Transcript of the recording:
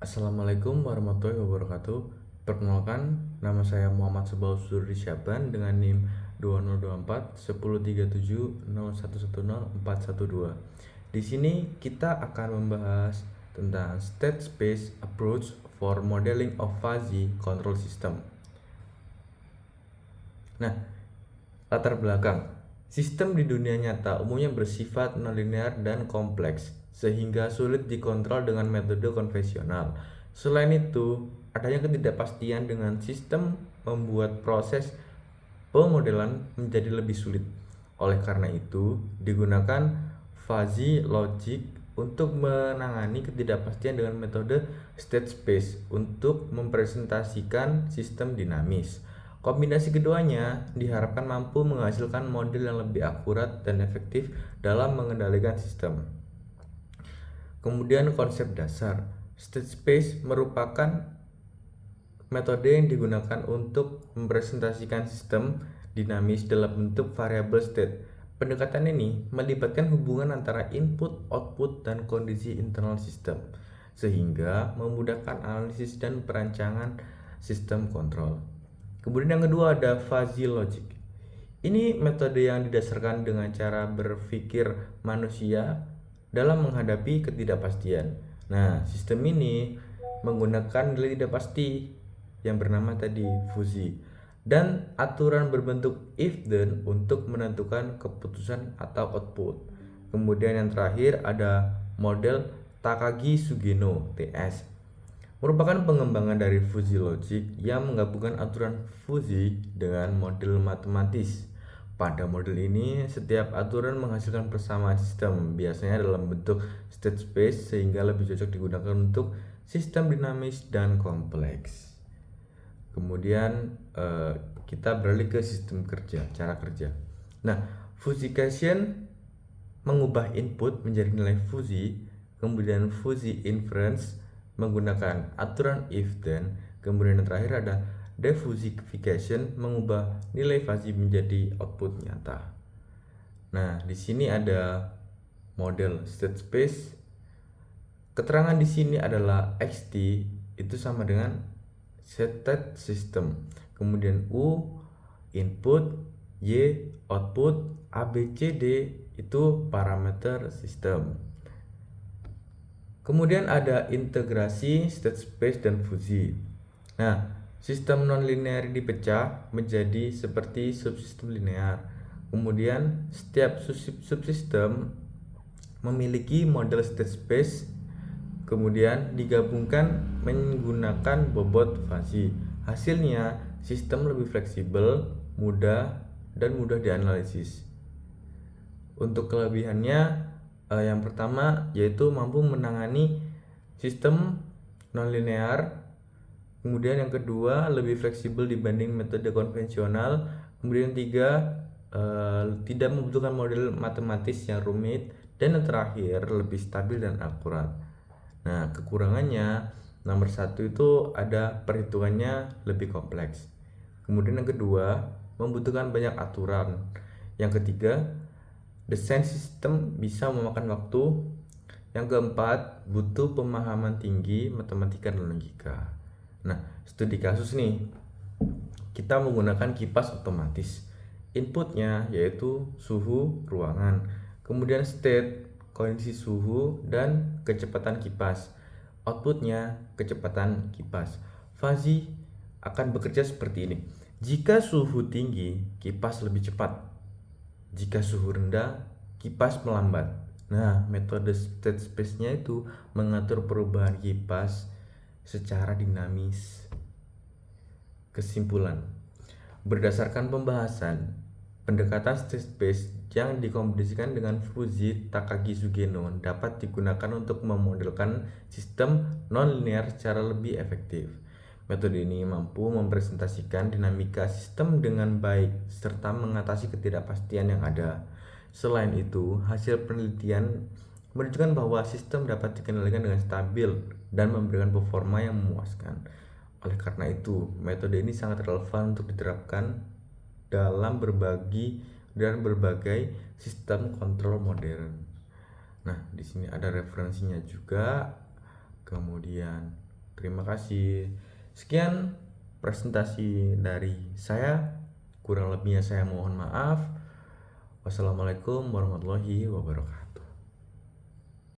Assalamualaikum warahmatullahi wabarakatuh. Perkenalkan, nama saya Muhammad Sebaul Suri Syaban dengan NIM 2024 1037 0110 Di sini kita akan membahas tentang state space approach for modeling of fuzzy control system. Nah, latar belakang. Sistem di dunia nyata umumnya bersifat nonlinear dan kompleks, sehingga sulit dikontrol dengan metode konvensional. Selain itu, adanya ketidakpastian dengan sistem membuat proses pemodelan menjadi lebih sulit. Oleh karena itu, digunakan fuzzy logic untuk menangani ketidakpastian dengan metode state space untuk mempresentasikan sistem dinamis. Kombinasi keduanya diharapkan mampu menghasilkan model yang lebih akurat dan efektif dalam mengendalikan sistem. Kemudian konsep dasar. State space merupakan metode yang digunakan untuk mempresentasikan sistem dinamis dalam bentuk variabel state. Pendekatan ini melibatkan hubungan antara input, output, dan kondisi internal sistem, sehingga memudahkan analisis dan perancangan sistem kontrol. Kemudian yang kedua ada fuzzy logic. Ini metode yang didasarkan dengan cara berpikir manusia dalam menghadapi ketidakpastian. Nah, sistem ini menggunakan nilai tidak pasti yang bernama tadi fuzzy dan aturan berbentuk if then untuk menentukan keputusan atau output. Kemudian yang terakhir ada model Takagi-Sugeno (TS), merupakan pengembangan dari fuzzy logic yang menggabungkan aturan fuzzy dengan model matematis. Pada model ini, setiap aturan menghasilkan persamaan sistem, biasanya dalam bentuk state space, sehingga lebih cocok digunakan untuk sistem dinamis dan kompleks. Kemudian kita beralih ke sistem kerja, cara kerja. Nah, fuzzification mengubah input menjadi nilai fuzzy, kemudian fuzzy inference menggunakan aturan if then, kemudian yang terakhir ada defuzzification mengubah nilai fuzzy menjadi output nyata. Nah, di sini ada model state space. Keterangan di sini adalah XT itu sama dengan state system. Kemudian U input, Y output, A B C D itu parameter sistem. Kemudian ada integrasi, state space, dan fuzzy. Nah, sistem nonlinear dipecah menjadi seperti subsistem linear. Kemudian setiap subsistem memiliki model state space, kemudian digabungkan menggunakan bobot fuzzy. Hasilnya, sistem lebih fleksibel, mudah, dan mudah dianalisis. Untuk kelebihannya, yang pertama yaitu mampu menangani sistem nonlinear. Kemudian yang kedua lebih fleksibel dibanding metode konvensional. Kemudian tiga, tidak membutuhkan model matematis yang rumit. Dan yang terakhir lebih stabil dan akurat. Nah, kekurangannya nomor satu itu ada perhitungannya lebih kompleks. Kemudian yang kedua membutuhkan banyak aturan. Yang ketiga, desain sistem bisa memakan waktu. Yang keempat, butuh pemahaman tinggi matematika dan logika. Nah, studi kasus nih, kita menggunakan kipas otomatis. Inputnya yaitu suhu ruangan, kemudian state, kondisi suhu, dan kecepatan kipas. Outputnya kecepatan kipas. Fuzzy akan bekerja seperti ini. Jika suhu tinggi, kipas lebih cepat. Jika suhu rendah, kipas melambat. Nah, metode state space-nya itu mengatur perubahan kipas secara dinamis. Kesimpulan, berdasarkan pembahasan, pendekatan state space yang dikombinasikan dengan fuzzy Takagi-Sugeno dapat digunakan untuk memodelkan sistem nonlinear secara lebih efektif. Metode ini mampu mempresentasikan dinamika sistem dengan baik serta mengatasi ketidakpastian yang ada. Selain itu, hasil penelitian menunjukkan bahwa sistem dapat dikendalikan dengan stabil dan memberikan performa yang memuaskan. Oleh karena itu, metode ini sangat relevan untuk diterapkan dalam berbagai sistem kontrol modern. Nah, di sini ada referensinya juga. Kemudian Terima kasih. Sekian presentasi dari saya. Kurang lebihnya saya mohon maaf. Wassalamualaikum warahmatullahi wabarakatuh.